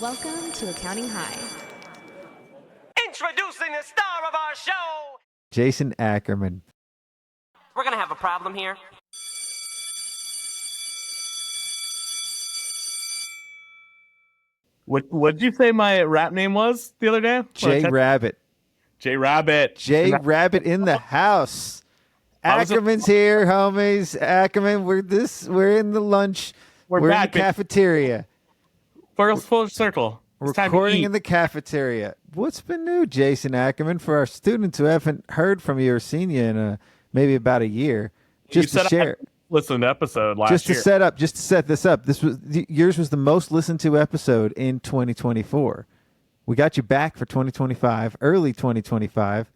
Welcome to Accounting High. Introducing the star of our show, Jason Ackerman. We're gonna have a problem here. What did you say my rap name was the other day? J Rabbit. J Rabbit. J Rabbit in the house. Ackerman's here, homies. Ackerman, we're in the lunch. We're in the cafeteria. Full circle. We're recording in the cafeteria. What's been new, Jason Ackerman, for our students who haven't heard from you or seen you in maybe about a year? Just to share. Listen to episode last year. Just to set this up. Yours was the most listened to episode in 2024. We got you back for 2025, early 2025.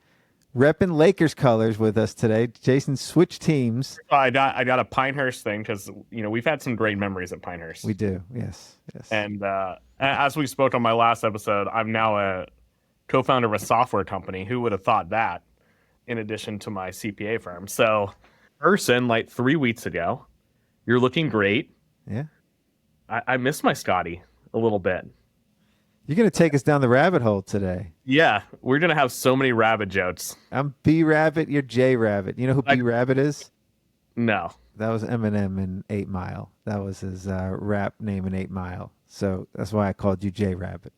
Repping Lakers colors with us today. Jason switched teams. I got a Pinehurst thing because we've had some great memories at Pinehurst. We do, yes. And as we spoke on my last episode, I'm now a co-founder of a software company. Who would have thought that? In addition to my CPA firm. So, person like 3 weeks ago, you're looking great. Yeah. I miss my Scotty a little bit. You're going to take us down the rabbit hole today. Yeah, we're going to have so many rabbit jokes. I'm B Rabbit, you're J Rabbit. You know who B Rabbit is? No. That was Eminem in 8 Mile. That was his rap name in 8 Mile. So that's why I called you J Rabbit.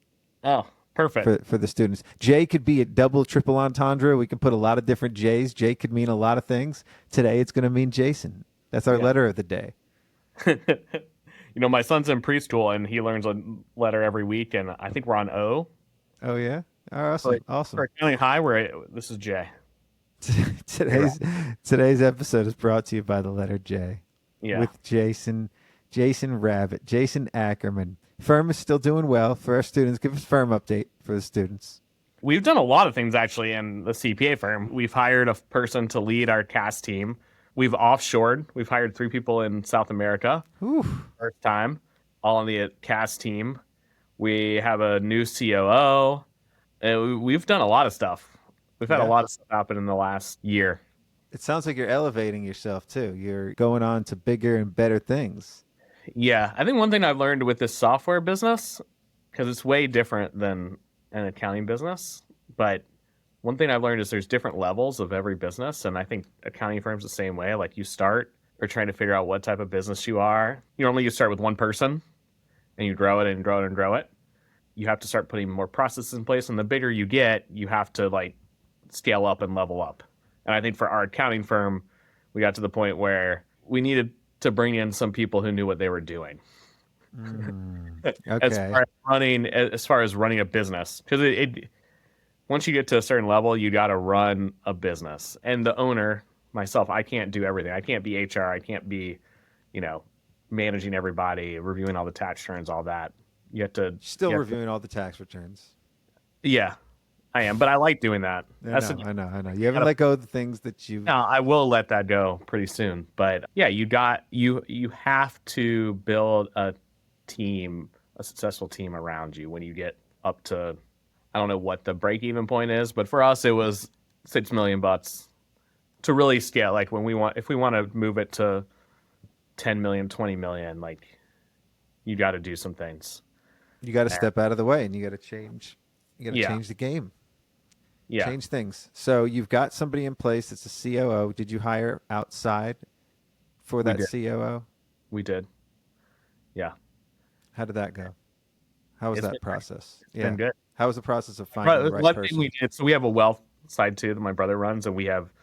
Oh, perfect. For the students. J could be a double, triple entendre. We can put a lot of different J's. J could mean a lot of things. Today it's going to mean Jason. That's our letter of the day. My son's in preschool and he learns a letter every week, and I think we're on O. Oh yeah, awesome. For Accounting High, this is J. Today's episode is brought to you by the letter J. Yeah. With Jason Rabbit, Jason Ackerman. Firm is still doing well for our students. Give us a firm update for the students. We've done a lot of things actually in the CPA firm. We've hired a person to lead our CAS team. We've offshored. We've hired 3 people in South America. Ooh. First time, all on the CAS team. We have a new COO. We've done a lot of stuff. We've had a lot of stuff happen in the last year. It sounds like you're elevating yourself too. You're going on to bigger and better things. Yeah, I think one thing I've learned with this software business, because it's way different than an accounting business, but one thing I've learned is there's different levels of every business, and I think accounting firms the same way. Like you start or trying to figure out what type of business you are. Normally you start with one person, and you grow it and grow it and grow it. You have to start putting more processes in place, and the bigger you get, you have to scale up and level up. And I think for our accounting firm, we got to the point where we needed to bring in some people who knew what they were doing. Okay. As far as running a business, because once you get to a certain level, you got to run a business. And the owner, myself, I can't do everything. I can't be HR. I can't be, managing everybody, reviewing all the tax returns, all that. You have to reviewing all the tax returns. Yeah, I am, but I like doing that. I know. You haven't let go of the things that you. No, I will let that go pretty soon. But yeah, you have to build a team, a successful team around you when you get up to, I don't know what the break-even point is, but for us it was $6 million to really scale. Like if we want to move it to 10 million, 20 million, you got to do some things. You got to step out of the way, and you got to change. You got to change the game. Yeah. Change things. So you've got somebody in place that's a COO. Did you hire outside for that COO? We did. Yeah. How did that go? How was that process? It's been good. How was the process of finding the right person? We did. So we have a wealth side too that my brother runs, and we weren't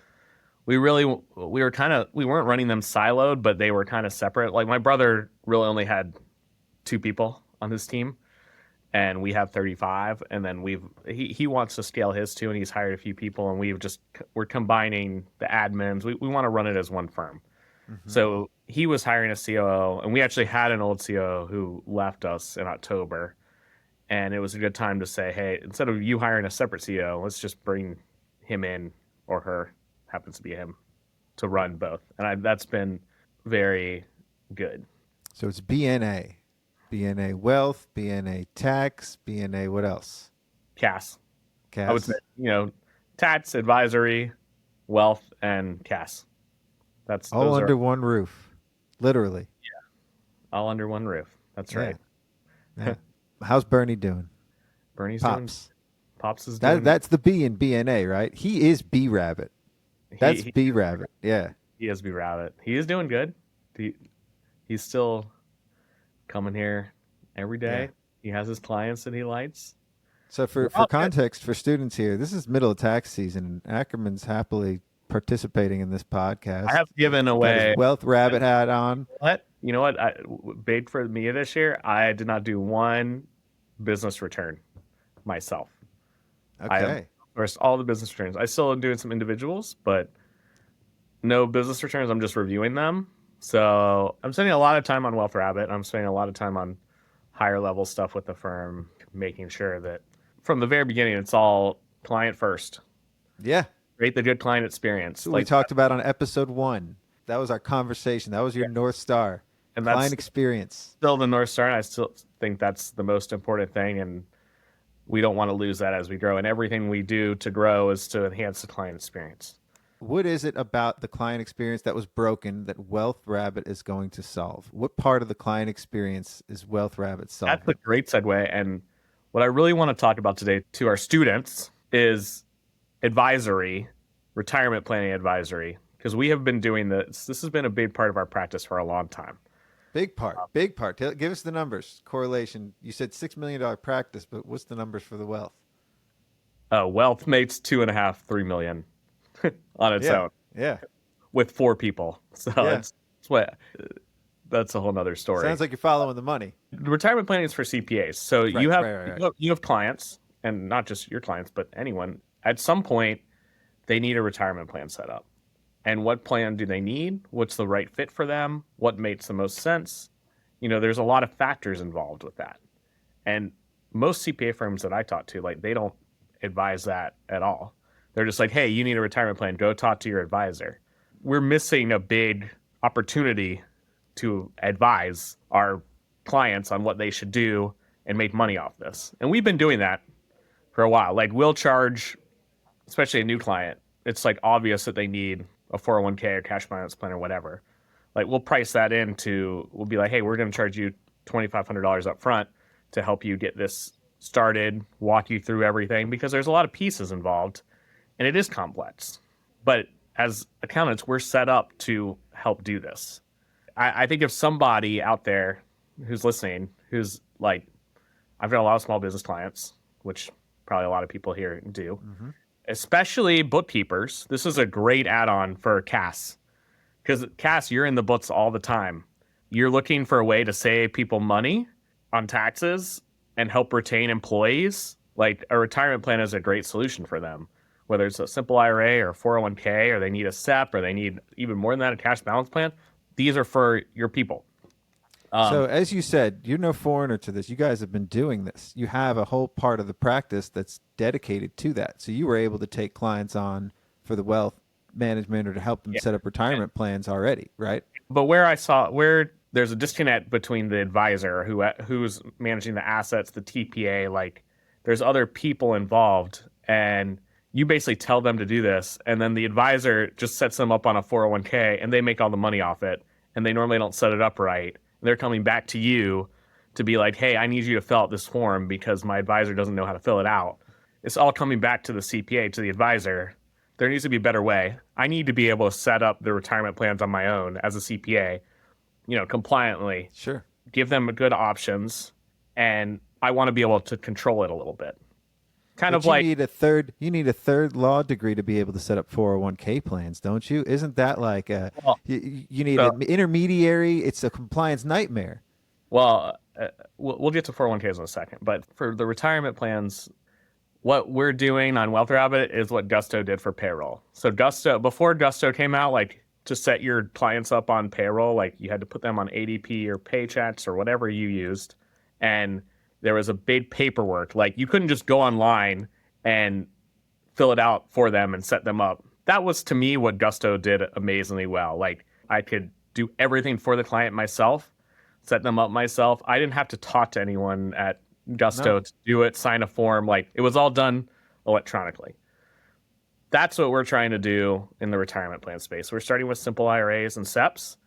running them siloed, but they were kind of separate. Like my brother really only had 2 people on his team, and we have 35. And then he wants to scale his too, and he's hired a few people, and we're combining the admins. We want to run it as one firm. Mm-hmm. So he was hiring a COO, and we actually had an old COO who left us in October. And it was a good time to say, hey, instead of you hiring a separate CEO, let's just bring him in, or her, happens to be him, to run both. And that's been very good. So it's BNA Wealth, BNA Tax, BNA what else? CAS. I would say, tax, advisory, wealth, and CAS. That's all under one roof, literally. Yeah, all under one roof. That's right. Yeah. How's Bernie doing? Bernie's doing. Pops. Pops is doing. That's the B in BNA, right? He is B Rabbit. That's he, B Rabbit. Yeah. he has be rabbit. He is doing good. He, he's still coming here every day. Yeah. He has his clients that he likes. So for context for students here, this is middle of tax season. And Ackerman's happily participating in this podcast. I have given Got away. his Wealth Rabbit hat on. What? You know what? Big for me this year, I did not do one business return myself. I have, Okay. of course, all the business returns. I still am doing some individuals, but no business returns. I'm just reviewing them. So I'm spending a lot of time on WealthRabbit. I'm spending a lot of time on higher level stuff with the firm, making sure that from the very beginning, it's all client first. Yeah. Create the good client experience. We talked about on episode 1. That was our conversation. That was your North Star. And that's client experience. still the North Star. And I still think that's the most important thing. And we don't want to lose that as we grow. And everything we do to grow is to enhance the client experience. What is it about the client experience that was broken that WealthRabbit is going to solve? What part of the client experience is WealthRabbit solving? That's a great segue. And what I really want to talk about today to our students is advisory, retirement planning advisory, because we have been doing this. This has been a big part of our practice for a long time. Big part. Big part. Give us the numbers. Correlation. You said $6 million practice, but what's the numbers for the wealth? Wealth makes 2.5, 3 million on its own. Yeah. With 4 people. So it's what that's a whole nother story. Sounds like you're following the money. Retirement planning is for CPAs. So Right, you have right. you have clients, and not just your clients, but anyone. At some point, they need a retirement plan set up. And what plan do they need? What's the right fit for them? What makes the most sense? There's a lot of factors involved with that. And most CPA firms that I talk to, they don't advise that at all. They're just like, hey, you need a retirement plan. Go talk to your advisor. We're missing a big opportunity to advise our clients on what they should do and make money off this. And we've been doing that for a while. We'll charge, especially a new client, it's obvious that they need a 401k or cash balance plan or whatever. We'll price that we'll be like, hey, we're going to charge you $2,500 up front to help you get this started, walk you through everything, because there's a lot of pieces involved and it is complex. But as accountants, we're set up to help do this. I think if somebody out there who's listening, who's I've got a lot of small business clients, which probably a lot of people here do, especially bookkeepers. This is a great add-on for Cass. Because Cass, you're in the books all the time. You're looking for a way to save people money on taxes and help retain employees. A retirement plan is a great solution for them. Whether it's a simple IRA or 401k, or they need a SEP, or they need even more than that, a cash balance plan. These are for your people. So as you said, you're no foreigner to this. You guys have been doing this. You have a whole part of the practice that's dedicated to that. So you were able to take clients on for the wealth management or to help them set up retirement plans already, right? But where there's a disconnect between the advisor who's managing the assets, the TPA, there's other people involved, and you basically tell them to do this, and then the advisor just sets them up on a 401k and they make all the money off it, and they normally don't set it up right. They're coming back to you to be like, hey, I need you to fill out this form because my advisor doesn't know how to fill it out. It's all coming back to the CPA, to the advisor. There needs to be a better way. I need to be able to set up the retirement plans on my own as a CPA, compliantly. Sure. Give them good options, and I want to be able to control it a little bit. You need a third law degree to be able to set up 401k plans, don't you? Isn't that you need an intermediary? It's a compliance nightmare. Well, we'll get to 401ks in a second, but for the retirement plans, what we're doing on WealthRabbit is what Gusto did for payroll. So before Gusto came out, to set your clients up on payroll, you had to put them on ADP or Paychex or whatever you used, and there was a big paperwork. You couldn't just go online and fill it out for them and set them up. That was, to me, what Gusto did amazingly well. I could do everything for the client myself, set them up myself. I didn't have to talk to anyone at Gusto to do it, sign a form. It was all done electronically. That's what we're trying to do in the retirement plan space. We're starting with simple IRAs and SEPs.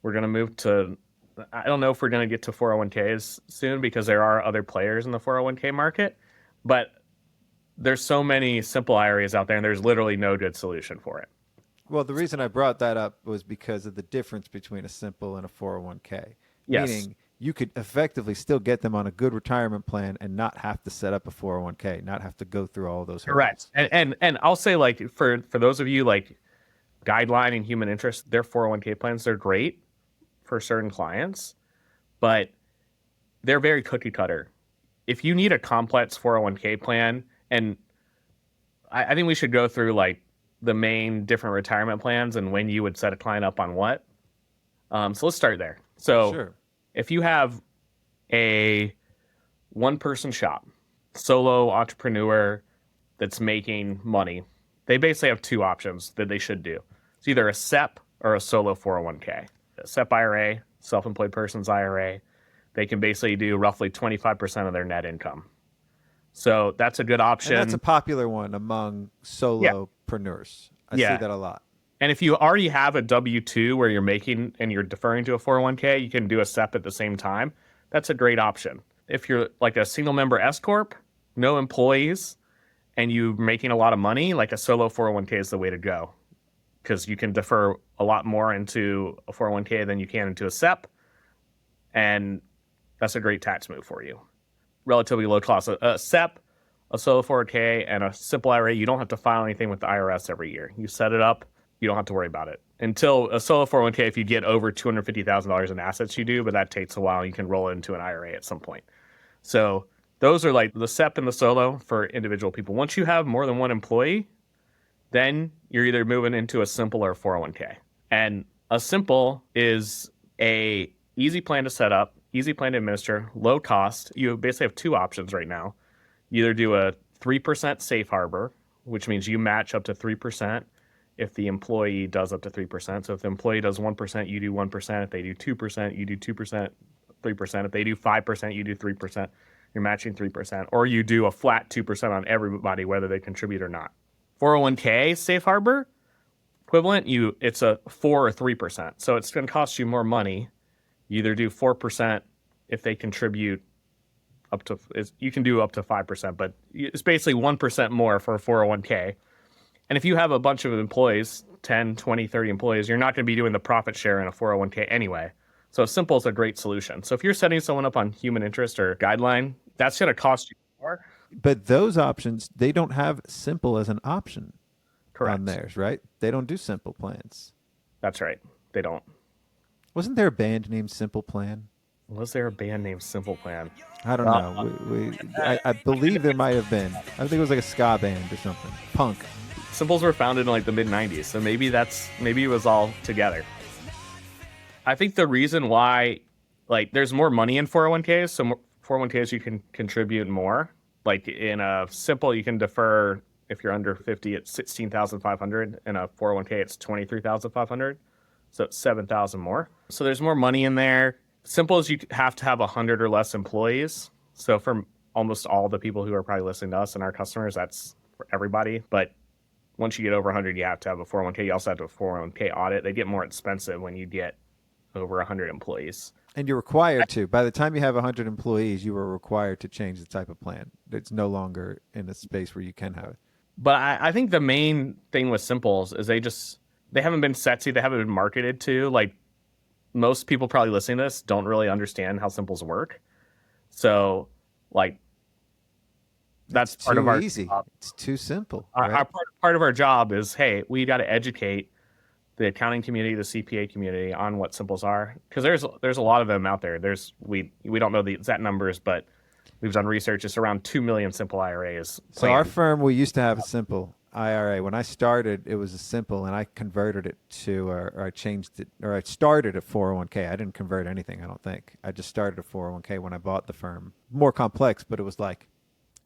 We're going to move to I don't know if we're going to get to 401ks soon because there are other players in the 401k market, but there's so many simple IRAs out there and there's literally no good solution for it. Well, the reason I brought that up was because of the difference between a simple and a 401k. Yes. Meaning you could effectively still get them on a good retirement plan and not have to set up a 401k, not have to go through all those hurdles. Correct. And I'll say, like, for those of you like Guideline and Human Interest, their 401k plans, they're great for certain clients, but they're very cookie cutter. If you need a complex 401k plan, and I think we should go through like the main different retirement plans and when you would set a client up on what. So let's start there. So Sure. if you have a one-person shop, solo entrepreneur that's making money, they basically have two options that they should do. It's either a SEP or a solo 401k. A SEP IRA, self-employed person's IRA, they can basically do roughly 25% of their net income. So that's a good option. And that's a popular one among solopreneurs. I see that a lot. And if you already have a W-2 where you're making and you're deferring to a 401k, you can do a SEP at the same time. That's a great option. If you're like a single member S Corp, no employees, and you're making a lot of money, like a solo 401k is the way to go because you can defer a lot more into a 401k than you can into a SEP. And that's a great tax move for you. Relatively low cost. A SEP, a solo 401k, and a simple IRA, you don't have to file anything with the IRS every year. You set it up, you don't have to worry about it. Until a solo 401k, if you get over $250,000 in assets, you do, but that takes a while. You can roll it into an IRA at some point. So those are like the SEP and the solo for individual people. Once you have more than one employee, then you're either moving into a simple or a 401k. And a simple is a easy plan to set up, easy plan to administer, low cost. You basically have two options right now. You either do a 3% safe harbor, which means you match up to 3% if the employee does up to 3%. So if the employee does 1%, you do 1%. If they do 2%, you do 2%, 3%. If they do 5%, you do 3%. You're matching 3%. Or you do a flat 2% on everybody, whether they contribute or not. 401k safe harbor equivalent, it's a 4 or 3%. So it's going to cost you more money. You either do 4% if they contribute up to, you can do up to 5%, but it's basically 1% more for a 401k. And if you have a bunch of employees, 10, 20, 30 employees, you're not going to be doing the profit share in a 401k anyway. So simple is a great solution. So if you're setting someone up on Human Interest or Guideline, that's going to cost you more. But those options, they don't have simple as an option on theirs, right? They don't do simple plans. That's right. They don't. Wasn't there a band named Simple Plan? Was there a band named Simple Plan? I don't know. I believe there might have been. I think it was like a ska band or something. Punk. Simples were founded in like the mid-90s, so maybe it was all together. I think the reason why, like, there's more money in 401ks, so 401ks you can contribute more. Like in a simple, you can defer if you're under 50, it's $16,500. In a 401k, it's $23,500. So it's $7,000 more. So there's more money in there. Simple is you have to have 100 or less employees. So for almost all the people who are probably listening to us and our customers, that's for everybody. But once you get over 100, you have to have a 401k. You also have to have a 401k audit. They get more expensive when you get over 100 employees. And you're required to. By the time you have 100 employees, you are required to change the type of plan. It's no longer in a space where you can have it. But I think the main thing with Simples is they haven't been sexy. They haven't been marketed to. Like, most people probably listening to this don't really understand how Simples work. So, like, that's part of our easy. Job. It's too simple. Our right? part of our job is, hey, we got to educate the accounting community, the CPA community on what Simples are, because there's a lot of them out there. We don't know the exact numbers, but we've done research. It's around 2 million simple IRAs. So our firm, we used to have a simple IRA. When I started, it was a simple, and I converted it to, or I changed it, or I started a 401k. I didn't convert anything, I don't think. I just started a 401k when I bought the firm. More complex, but it was like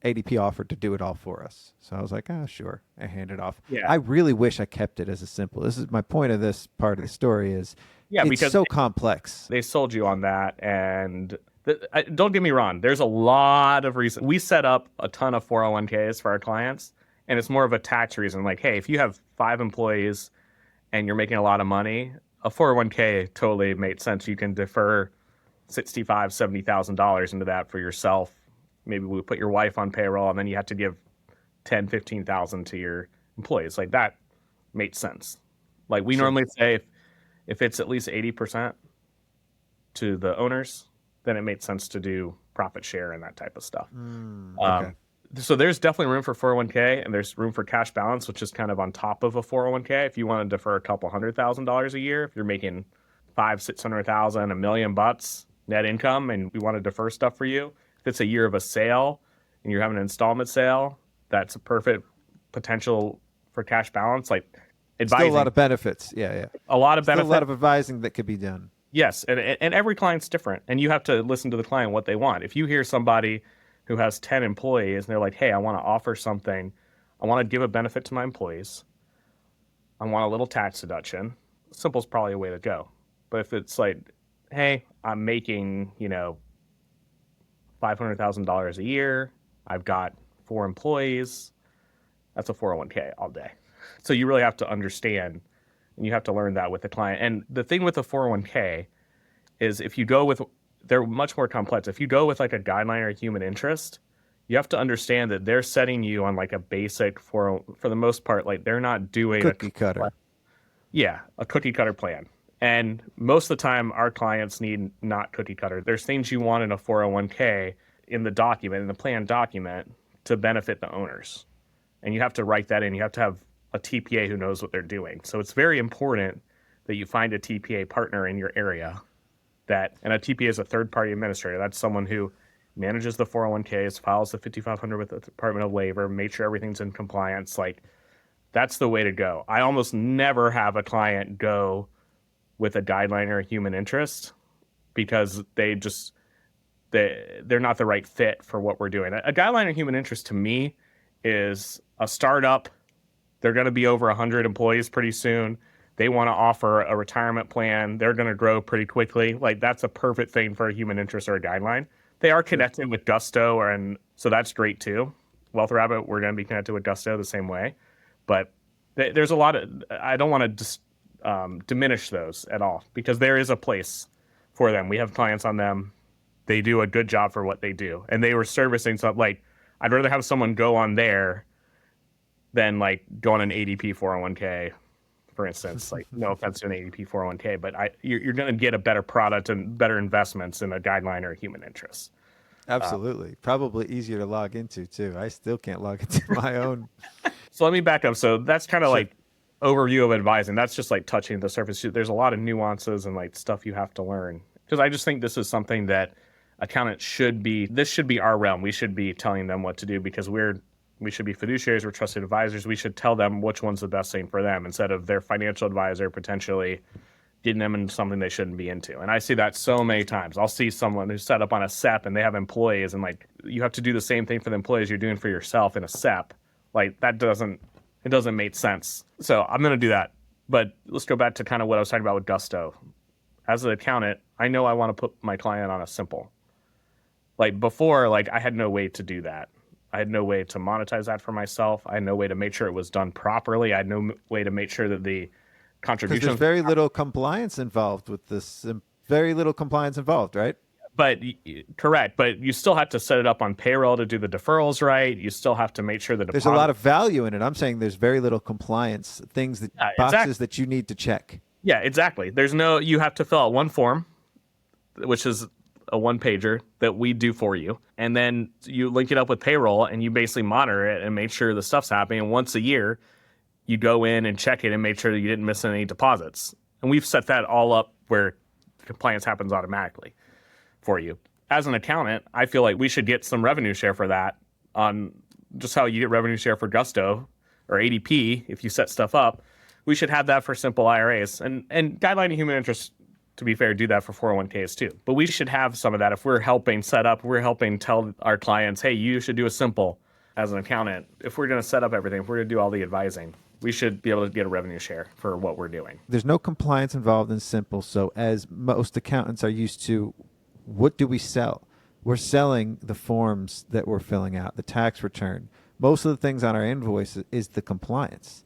ADP offered to do it all for us. So I was like, sure. I handed it off. Yeah. I really wish I kept it as a simple. This is my point of this part of the story is it's because so complex. They sold you on that. And don't get me wrong. There's a lot of reasons. We set up a ton of 401ks for our clients, and it's more of a tax reason. Like, hey, if you have 5 employees and you're making a lot of money, a 401k totally made sense. You can defer $70,000 into that for yourself. Maybe we put your wife on payroll, and then you have to give 10, 15,000 to your employees. Like that makes sense. Like we normally say if it's at least 80% to the owners, then it makes sense to do profit share and that type of stuff. Okay. So there's definitely room for 401k, and there's room for cash balance, which is kind of on top of a 401k. If you want to defer a couple $100,000 a year, if you're making $500,000, $600,000, $1 million net income, and we want to defer stuff for you, if it's a year of a sale and you're having an installment sale, that's a perfect potential for cash balance. Like advising, Still a lot of benefits. Yeah. a lot of Still benefits. a lot of advising that could be done. Yes, and every client's different, and you have to listen to the client what they want. If you hear somebody who has 10 employees and they're like, hey, I want to offer something, I want to give a benefit to my employees, I want a little tax deduction, simple is probably a way to go. But if it's like, hey, I'm making, $500,000 a year, I've got 4 employees, that's a 401k all day. So you really have to understand, and you have to learn that with the client. And the thing with the 401k is if you go with, they're much more complex. If you go with like a guideline or a human interest, you have to understand that they're setting you on like a basic for the most part, like they're not doing Cookie cutter. Yeah, a cookie cutter plan. And most of the time, our clients need not cookie cutter. There's things you want in a 401k in the document, in the plan document, to benefit the owners. And you have to write that in. You have to have a TPA who knows what they're doing. So it's very important that you find a TPA partner in your area. And a TPA is a third-party administrator. That's someone who manages the 401ks, files the 5500 with the Department of Labor, make sure everything's in compliance. Like, that's the way to go. I almost never have a client go with a guideline or a human interest because they're not the right fit for what we're doing. A guideline or human interest to me is a startup. They're going to be over 100 employees pretty soon. They want to offer a retirement plan. They're going to grow pretty quickly. Like that's a perfect thing for a human interest or a guideline. They are connected with Gusto, and so that's great too. WealthRabbit, we're going to be connected with Gusto the same way. But there's a lot of, I don't want to diminish those at all because there is a place for them. We have clients on them. They do a good job for what they do. And they were servicing something like, I'd rather have someone go on there than like go on an ADP 401k, for instance. Like, no offense to an ADP 401k, but you're going to get a better product and better investments in a guideline or a human interest. Absolutely. Probably easier to log into too. I still can't log into my own. So let me back up. So that's kind of like overview of advising. That's just like touching the surface. There's a lot of nuances and like stuff you have to learn. Because I just think this is something that accountants this should be our realm. We should be telling them what to do because we should be fiduciaries, we're trusted advisors. We should tell them which one's the best thing for them instead of their financial advisor potentially getting them into something they shouldn't be into. And I see that so many times. I'll see someone who's set up on a SEP and they have employees and like you have to do the same thing for the employees you're doing for yourself in a SEP. Like it doesn't make sense. So I'm going to do that. But let's go back to kind of what I was talking about with Gusto. As an accountant, I know I want to put my client on a simple. Like before, like I had no way to do that. I had no way to monetize that for myself. I had no way to make sure it was done properly. I had no way to make sure that the contribution. There's very little compliance involved with this. Very little compliance involved, right? But correct. But you still have to set it up on payroll to do the deferrals right. You still have to make sure that there's a lot of value in it. I'm saying there's very little compliance things boxes that you need to check. Yeah, exactly. You have to fill out one form, which is a one pager that we do for you. And then you link it up with payroll and you basically monitor it and make sure the stuff's happening. And once a year, you go in and check it and make sure that you didn't miss any deposits. And we've set that all up where compliance happens automatically for you. As an accountant, I feel like we should get some revenue share for that on just how you get revenue share for Gusto or ADP if you set stuff up. We should have that for simple IRAs. And Guideline and Human Interest, to be fair, do that for 401ks too. But we should have some of that if we're helping set up, we're helping tell our clients, hey, you should do a simple as an accountant. If we're going to set up everything, if we're going to do all the advising, we should be able to get a revenue share for what we're doing. There's no compliance involved in simple. So as most accountants are used to, what do we sell? We're selling the forms that we're filling out, the tax return. Most of the things on our invoice is the compliance.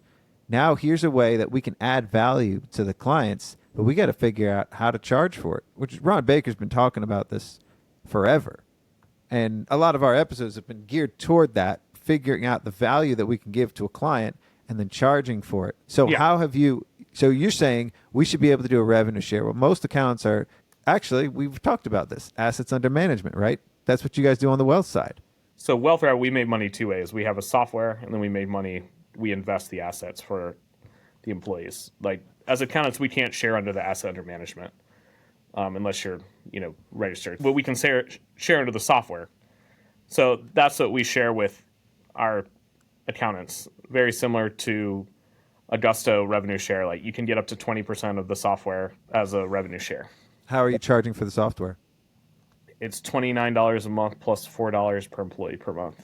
Now here's a way that we can add value to the clients, but we got to figure out how to charge for it, which Ron Baker's been talking about this forever. And a lot of our episodes have been geared toward that, figuring out the value that we can give to a client and then charging for it. So so you're saying we should be able to do a revenue share. Well, most accountants are, actually, we've talked about this, assets under management, right? That's what you guys do on the wealth side. So WealthRabbit, we made money two ways. We have a software, and then we invest the assets for the employees. Like, as accountants, we can't share under the asset under management unless you're, registered. But we can share under the software. So that's what we share with our accountants. Very similar to a Gusto revenue share. Like, you can get up to 20% of the software as a revenue share. How are you charging for the software? It's $29 a month plus $4 per employee per month.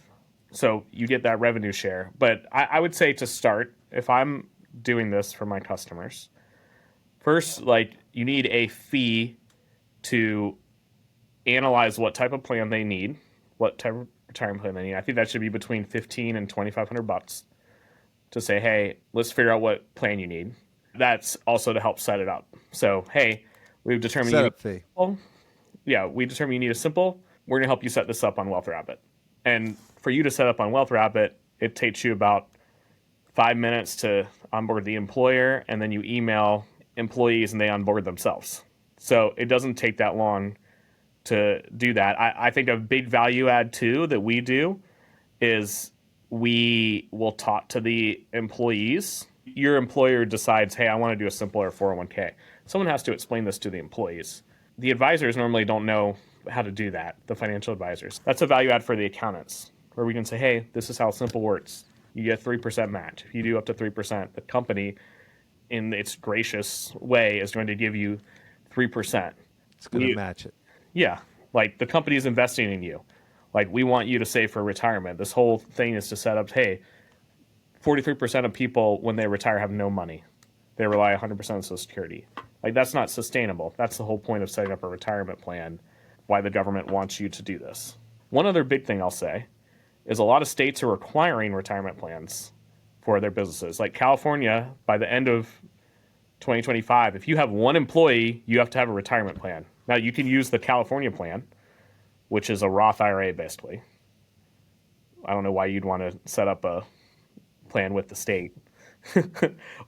So you get that revenue share. But I would say to start, if I'm doing this for my customers, first, you need a fee to analyze what type of plan they need, what type of retirement plan they need. I think that should be between $1,500 and $2,500 to say, hey, let's figure out what plan you need. That's also to help set it up. So, hey, we've determined Setup fee. We determine you need a simple. We're going to help you set this up on WealthRabbit. And for you to set up on WealthRabbit, it takes you about 5 minutes to onboard the employer, and then you email employees and they onboard themselves. So it doesn't take that long to do that. I think a big value add too that we do is we will talk to the employees. Your employer decides, hey, I want to do a simpler 401k. Someone has to explain this to the employees. The advisors normally don't know how to do that, the financial advisors. That's a value add for the accountants, where we can say, hey, this is how simple works. You get 3% match. If you do up to 3%, the company, in its gracious way, is going to give you 3%. It's going to match it. Yeah. Like, the company is investing in you. Like, we want you to save for retirement. This whole thing is to set up, hey, 43% of people, when they retire, have no money. They rely 100% on Social Security. Like, that's not sustainable. That's the whole point of setting up a retirement plan, why the government wants you to do this. One other big thing I'll say is a lot of states are requiring retirement plans for their businesses. Like California, by the end of 2025, if you have one employee, you have to have a retirement plan. Now, you can use the California plan, which is a Roth IRA, basically. I don't know why you'd want to set up a plan with the state.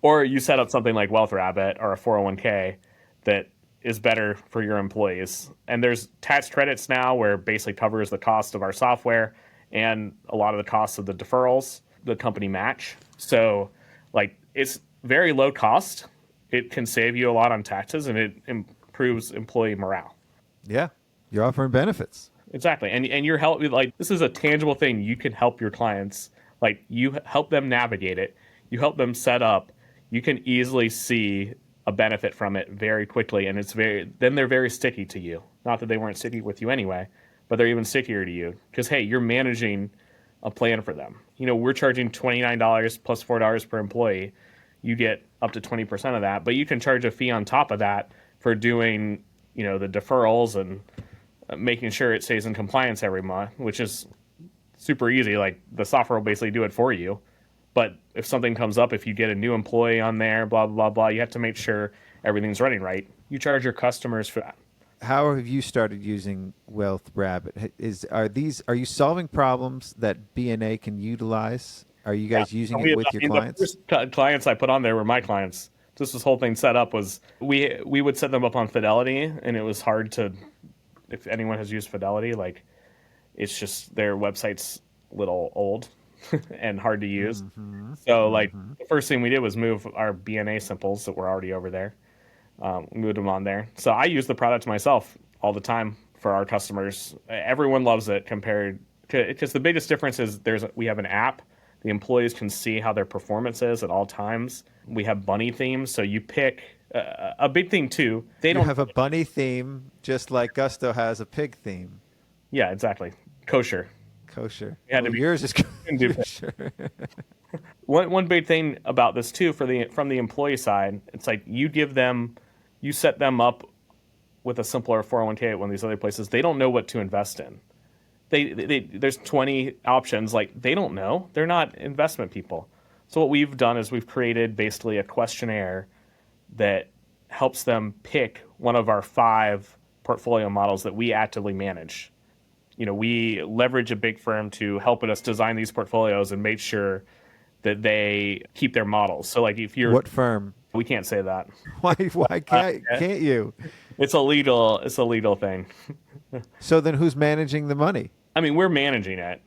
Or you set up something like WealthRabbit or a 401k that is better for your employees. And there's tax credits now where it basically covers the cost of our software and a lot of the costs of the deferrals the company match. So, it's very low cost. It can save you a lot on taxes, and it improves employee morale. Yeah, you're offering benefits. Exactly. And you're this is a tangible thing. You can help your clients. You help them navigate it. You help them set up. You can easily see a benefit from it very quickly, and then they're very sticky to you. Not that they weren't sticky with you anyway, but they're even stickier to you because, hey, you're managing a plan for them. We're charging $29 plus $4 per employee. You get up to 20% of that, but you can charge a fee on top of that for doing, the deferrals and making sure it stays in compliance every month, which is super easy. Like, the software will basically do it for you. But if something comes up, if you get a new employee on there, blah, blah, blah, you have to make sure everything's running right. You charge your customers for that. How have you started using WealthRabbit? Are you solving problems that BNA can utilize? Are you guys using it with your clients? The first clients I put on there were my clients. Just this whole thing set up was we would set them up on Fidelity, and it was hard to, if anyone has used Fidelity, it's just their website's a little old and hard to use. Mm-hmm. So the first thing we did was move our BNA simples that were already over there. Moved them on there. So I use the product myself all the time for our customers. Everyone loves it because the biggest difference is we have an app. The employees can see how their performance is at all times. We have bunny themes, so you pick a big thing too. They don't have a bunny theme, just like Gusto has a pig theme. Yeah, exactly. Kosher. Yours is kosher. One big thing about this too, from the employee side, it's like you set them up with a simpler 401k at one of these other places. They don't know what to invest in. There's 20 options. They don't know. They're not investment people. So what we've done is we've created basically a questionnaire that helps them pick one of our 5 portfolio models that we actively manage. We leverage a big firm to help us design these portfolios and make sure that they keep their models. So like if you're What firm? we can't say that. Why can't you? It's a legal thing. So then who's managing the money? I mean, we're managing it,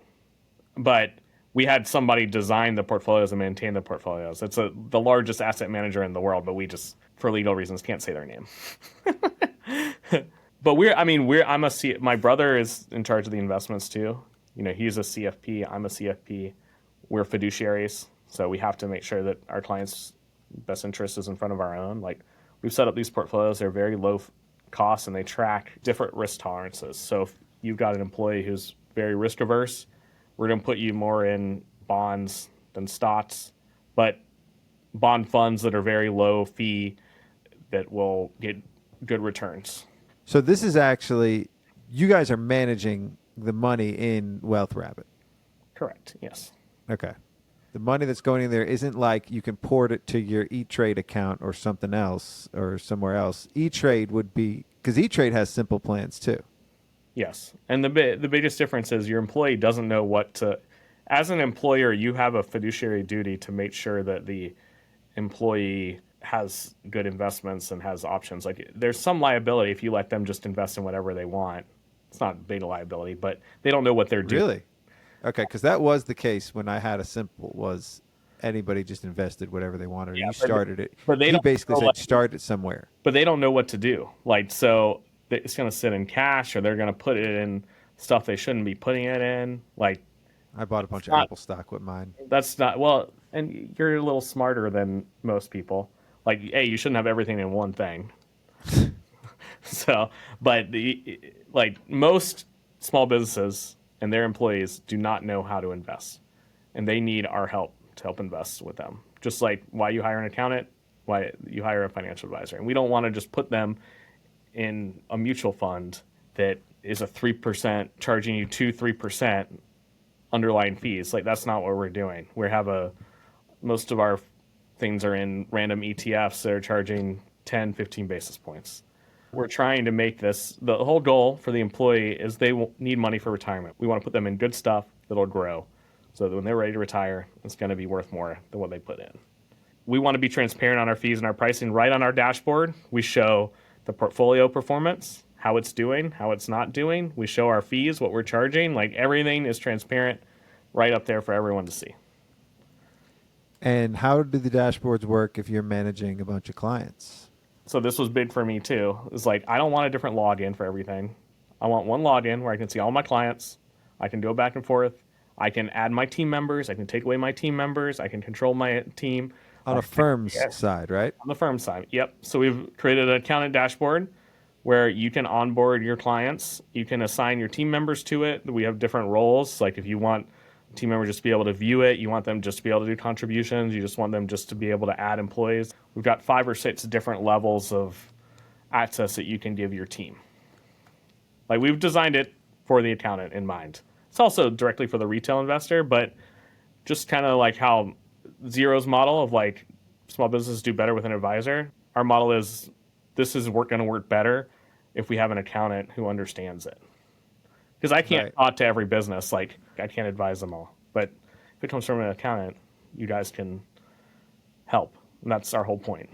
but we had somebody design the portfolios and maintain the portfolios. It's the largest asset manager in the world, but we just, for legal reasons, can't say their name. But my brother is in charge of the investments too. He's a CFP, I'm a CFP. We're fiduciaries, so we have to make sure that our clients' best interest is in front of our own. Like, we've set up these portfolios, they're very low cost and they track different risk tolerances. So if you've got an employee who's very risk averse, we're going to put you more in bonds than stocks, but bond funds that are very low fee that will get good returns. So this is actually, you guys are managing the money in WealthRabbit. Correct, yes. Okay. The money that's going in there isn't like you can port it to your E-Trade account or something else or somewhere else. E-Trade would be, because E-Trade has simple plans too. Yes. And the biggest difference is your employee doesn't know what to, as an employer, you have a fiduciary duty to make sure that the employee has good investments and has options. Like, there's some liability if you let them just invest in whatever they want. It's not big liability, but they don't know what they're doing. Really? Okay, because that was the case when I had a simple, was anybody just invested whatever they wanted. Yeah, you started it. but they he don't basically know, said like, start it somewhere. But they don't know what to do. Like, so it's going to sit in cash, or they're going to put it in stuff they shouldn't be putting it in. Like, I bought a bunch of Apple stock with mine. that's not, well, and you're a little smarter than most people. Like, hey, you shouldn't have everything in one thing. So, but most small businesses and their employees do not know how to invest, and they need our help to help invest with them. Just like why you hire an accountant, why you hire a financial advisor. And we don't want to just put them in a mutual fund that is a 3%, charging you 3% underlying fees. Like, that's not what we're doing. Most of our things are in random ETFs that are charging 10, 15 basis points. We're trying to make this, the whole goal for the employee is they need money for retirement. We want to put them in good stuff that'll grow, so that when they're ready to retire, it's going to be worth more than what they put in. We want to be transparent on our fees and our pricing. Right on our dashboard, we show the portfolio performance, how it's doing, how it's not doing. We show our fees, what we're charging. Like, everything is transparent right up there for everyone to see. And how do the dashboards work if you're managing a bunch of clients? So this was big for me too. It's like, I don't want a different login for everything. I want one login where I can see all my clients. I can go back and forth. I can add my team members. I can take away my team members. I can control my team. On a firm's side, right? On the firm side, yep. So we've created an accountant dashboard where you can onboard your clients. You can assign your team members to it. We have different roles. Like, if you want a team member just to be able to view it, you want them just to be able to do contributions, you just want them just to be able to add employees. We've got 5 or 6 different levels of access that you can give your team. Like, we've designed it for the accountant in mind. It's also directly for the retail investor, but just kind of like how Zero's model of, like, small businesses do better with an advisor. Our model is, this is going to work better if we have an accountant who understands it. Because I can't talk to every business. Like, I can't advise them all. But if it comes from an accountant, you guys can help. And that's our whole point.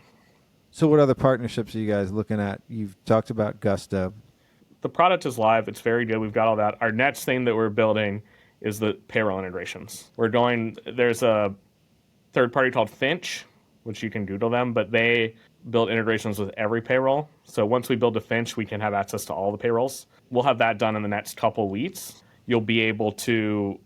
So what other partnerships are you guys looking at? You've talked about Gusto. The product is live. It's very good. We've got all that. Our next thing that we're building is the payroll integrations. There's a third party called Finch, which you can Google them, but they build integrations with every payroll. So once we build a Finch, we can have access to all the payrolls. We'll have that done in the next couple of weeks. You'll be able to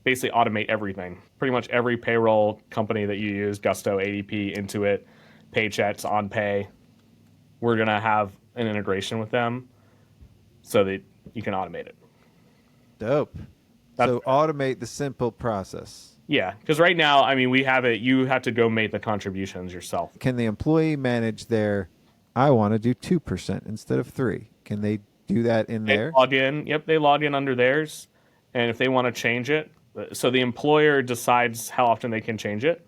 basically automate everything. Pretty much every payroll company that you use, Gusto, ADP, Intuit, Paychex, OnPay, we're going to have an integration with them so that you can automate it. Dope. So automate the simple process. Yeah, because right now, I mean, we have it. You have to go make the contributions yourself. Can the employee manage I want to do 2% instead of 3%? Can they do that in there? Log in. Yep, they log in under theirs. And if they want to change it, So the employer decides how often they can change it.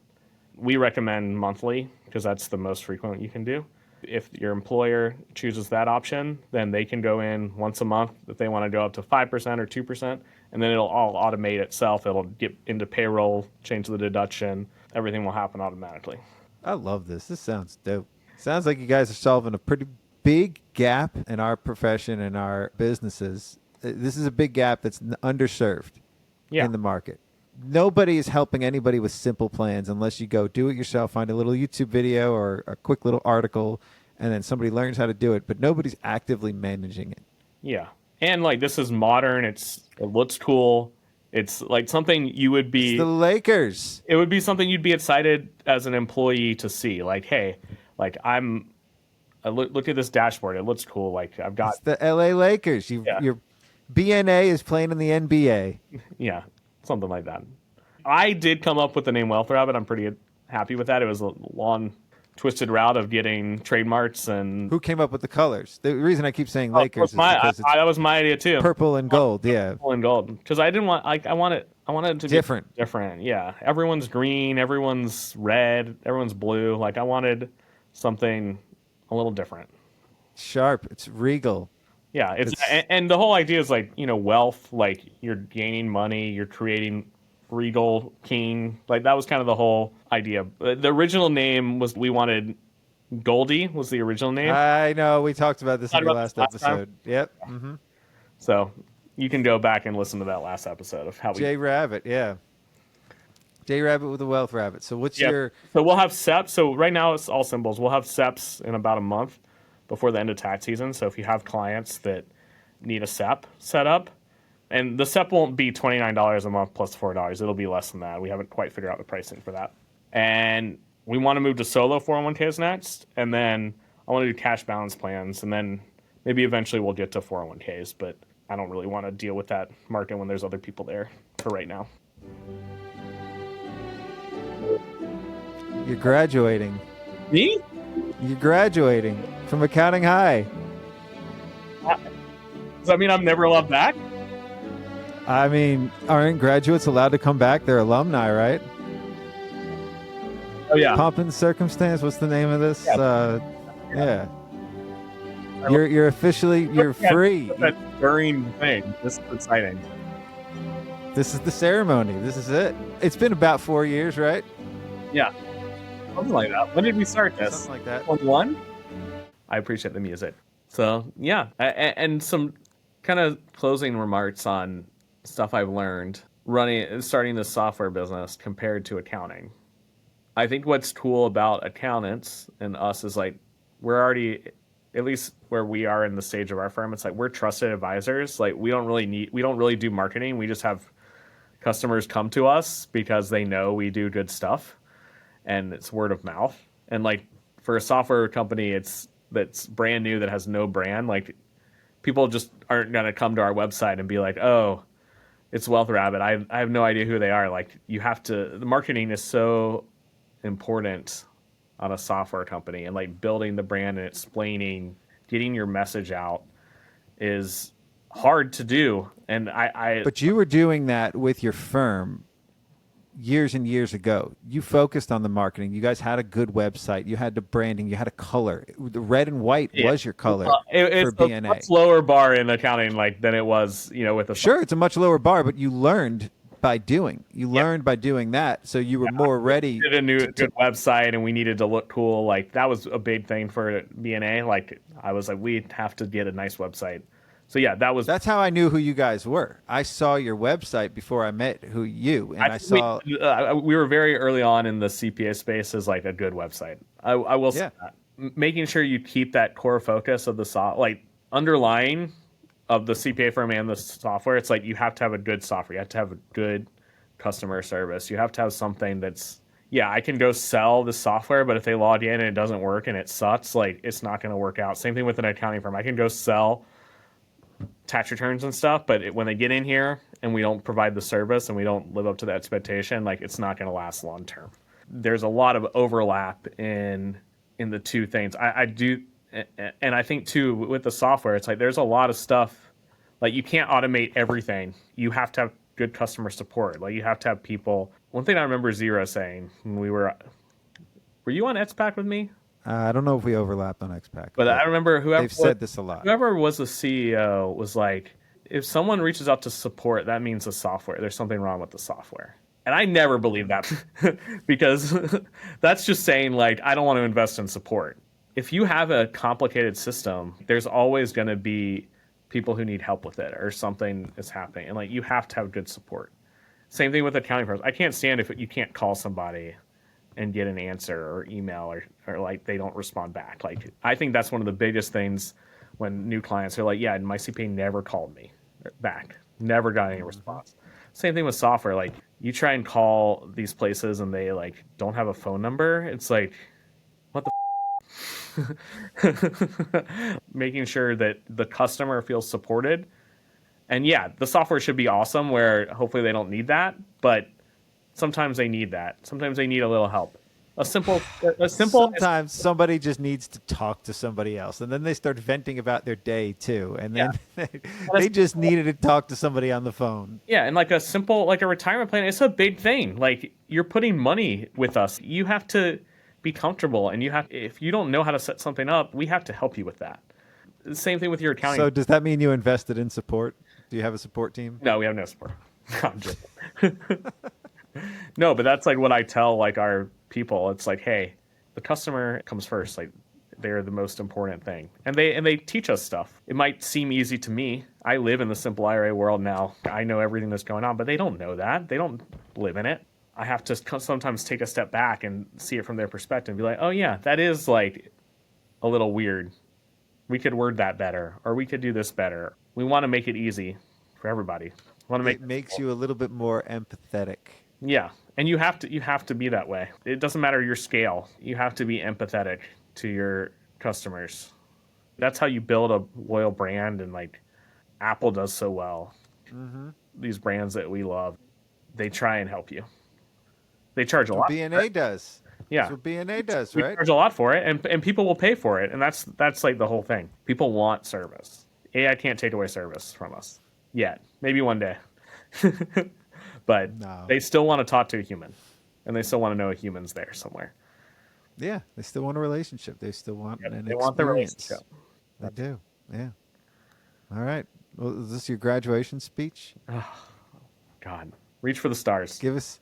We recommend monthly because that's the most frequent you can do. If your employer chooses that option, then they can go in once a month if they want to go up to 5% or 2%, and then it'll all automate itself. It'll get into payroll, change the deduction. Everything will happen automatically. I love this. This sounds dope. Sounds like you guys are solving a pretty big gap in our profession and our businesses. This is a big gap that's underserved in the market. Nobody is helping anybody with simple plans unless you go do it yourself, find a little YouTube video or a quick little article, and then somebody learns how to do it, but nobody's actively managing it. Yeah. And like this is modern, it looks cool. It's like something you would be It's the Lakers. It would be something you'd be excited as an employee to see. Like, hey, like look at this dashboard. It looks cool. Like I've got It's the LA Lakers. Your BNA is playing in the NBA. Yeah, something like that. I did come up with the name WealthRabbit. I'm pretty happy with that. It was a long, twisted route of getting trademarks and. Who came up with the colors? The reason I keep saying Lakers is because it's that was my idea too. purple and gold. Yeah, purple and gold. Because I didn't want I wanted it to be different. Yeah, everyone's green, everyone's red, everyone's blue. Like I wanted something a little different. Sharp. It's regal. Yeah, and the whole idea is like, wealth, like you're gaining money, you're creating regal king. Like that was kind of the whole idea. The original name was we wanted Goldie was the original name. I know. We talked about this in the last episode. Time. Yep. Mm-hmm. So you can go back and listen to that last episode of how we. J Rabbit, yeah. J Rabbit with the Wealth Rabbit. So what's your? So we'll have SEPs. So right now it's all symbols. We'll have SEPs in about a month before the end of tax season. So if you have clients that need a SEP set up, and the SEP won't be $29 a month plus $4. It'll be less than that. We haven't quite figured out the pricing for that. And we want to move to solo 401ks next, and then I want to do cash balance plans, and then maybe eventually we'll get to 401ks, but I don't really want to deal with that market when there's other people there for right now. You're graduating. Me? You're graduating from accounting high. Does that mean I'm never allowed back? I mean, aren't graduates allowed to come back? They're alumni, right? Oh yeah. Pomp and circumstance. What's the name of this? Yeah. You're officially free. That during thing. This is exciting. This is the ceremony. This is it. It's been about 4 years, right? Yeah. Something like that. When did we start this? Something like that. 21? I appreciate the music. So yeah, and some kind of closing remarks on stuff I've learned starting this software business compared to accounting. I think what's cool about accountants and us is like we're already, at least where we are in the stage of our firm, it's like we're trusted advisors. Like we don't really do marketing. We just have customers come to us because they know we do good stuff, and it's word of mouth. And like for a software company, that's brand new, that has no brand, like people just aren't going to come to our website and be like, oh, it's WealthRabbit. I have no idea who they are. Like the marketing is so important on a software company, and like building the brand and explaining, getting your message out is hard to do. And But you were doing that with your firm years and years ago. You focused on the marketing. You guys had a good website. You had the branding. You had a color. The red and white was your color it's for BNA. A much lower bar in accounting than it was, with a Sure, it's a much lower bar, but you learned by doing. You learned by doing that, so you were more ready. We did a new good website, and we needed to look cool. Like that was a big thing for BNA. Like I was like, we have to get a nice website. So yeah, that's how I knew who you guys were. I saw your website before I met you, and I saw we were very early on in the CPA space as like a good website. I will say that. Making sure you keep that core focus of the underlying of the CPA firm and the software. It's like you have to have a good software. You have to have a good customer service. You have to have something that's I can go sell the software, but if they log in and it doesn't work and it sucks, like it's not going to work out. Same thing with an accounting firm. I can go sell tax returns and stuff, but when they get in here and we don't provide the service and we don't live up to the expectation, like it's not going to last long term. There's a lot of overlap in the two things. I do, and I think too with the software, it's like there's a lot of stuff, like you can't automate everything. You have to have good customer support. Like you have to have people. One thing I remember Zero saying when were you on XPAC with me? I don't know if we overlapped on XPAC, But I remember they've said this a lot. Whoever was the CEO was like, if someone reaches out to support, that means the software. There's something wrong with the software. And I never believed that because that's just saying like, I don't want to invest in support. If you have a complicated system, there's always going to be people who need help with it or something is happening. And like, you have to have good support. Same thing with accounting firms. I can't stand if you can't call somebody and get an answer or email or like they don't respond back. Like, I think that's one of the biggest things when new clients are like, yeah, my CPA never called me back, never got any response. Same thing with software. Like you try and call these places and they like don't have a phone number. It's like, what the making sure that the customer feels supported. And yeah, the software should be awesome where hopefully they don't need that, but sometimes they need that. Sometimes they need a little help. Sometimes somebody just needs to talk to somebody else, and then they start venting about their day too, and then they just needed to talk to somebody on the phone. Yeah, and like a retirement plan, it's a big thing. Like you're putting money with us. You have to be comfortable, and if you don't know how to set something up, we have to help you with that. The same thing with your accounting. So does that mean you invested in support? Do you have a support team? No, we have no support. I'm joking. No, but that's like what I tell like our people. It's like, hey, the customer comes first. Like they're the most important thing, and they teach us stuff. It might seem easy to me. I live in the simple IRA world now. I know everything that's going on, but they don't know that. They don't live in it. I have to sometimes take a step back and see it from their perspective and be like, oh yeah, that is like a little weird. We could word that better, or we could do this better. We want to make it easy for everybody. It makes you a little bit more empathetic. Yeah, and you have to be that way. It doesn't matter your scale. You have to be empathetic to your customers. That's how you build a loyal brand, and like Apple does so well. Mm-hmm. These brands that we love, they try and help you. They charge a lot. B&A does. Yeah, that's what B&A does, we right? charge a lot for it, and people will pay for it, and that's like the whole thing. People want service. AI can't take away service from us yet. Maybe one day. But no. They still want to talk to a human, and they still want to know a human's there somewhere. Yeah, they still want a relationship. They still want an experience. They want the relationship. They do, yeah. All right. Well, is this your graduation speech? Oh, God. Reach for the stars. Give us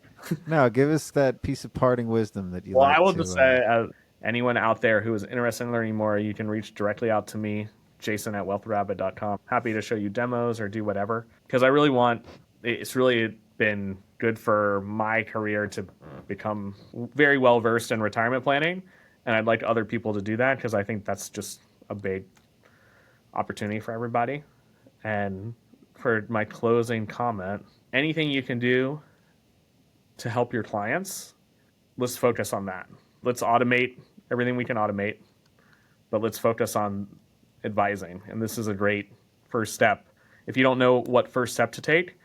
that piece of parting wisdom that you Well, like I will just say, anyone out there who is interested in learning more, you can reach directly out to me, jason@wealthrabbit.com. Happy to show you demos or do whatever, because I really want, it's really been good for my career to become very well versed in retirement planning, and I'd like other people to do that because I think that's just a big opportunity for everybody. And for my closing comment, anything you can do to help your clients, let's focus on that. Let's automate everything we can automate, but let's focus on advising. And this is a great first step. If you don't know what first step to take,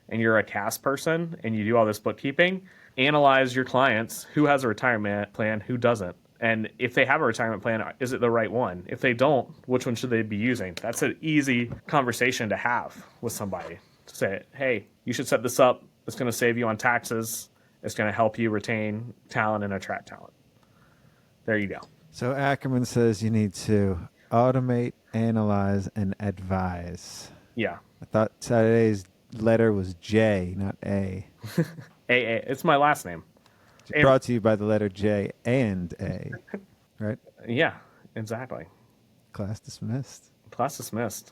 and you're a CAS person and you do all this bookkeeping, analyze your clients, who has a retirement plan, who doesn't. And if they have a retirement plan, is it the right one? If they don't, which one should they be using? That's an easy conversation to have with somebody. To say, hey, you should set this up. It's going to save you on taxes. It's going to help you retain talent and attract talent. There you go. So Ackerman says you need to automate, analyze, and advise. Yeah. I thought today's letter was J, not A. A. It's my last name. Brought to you by the letter J and A. Right? Yeah, exactly. Class dismissed. Class dismissed.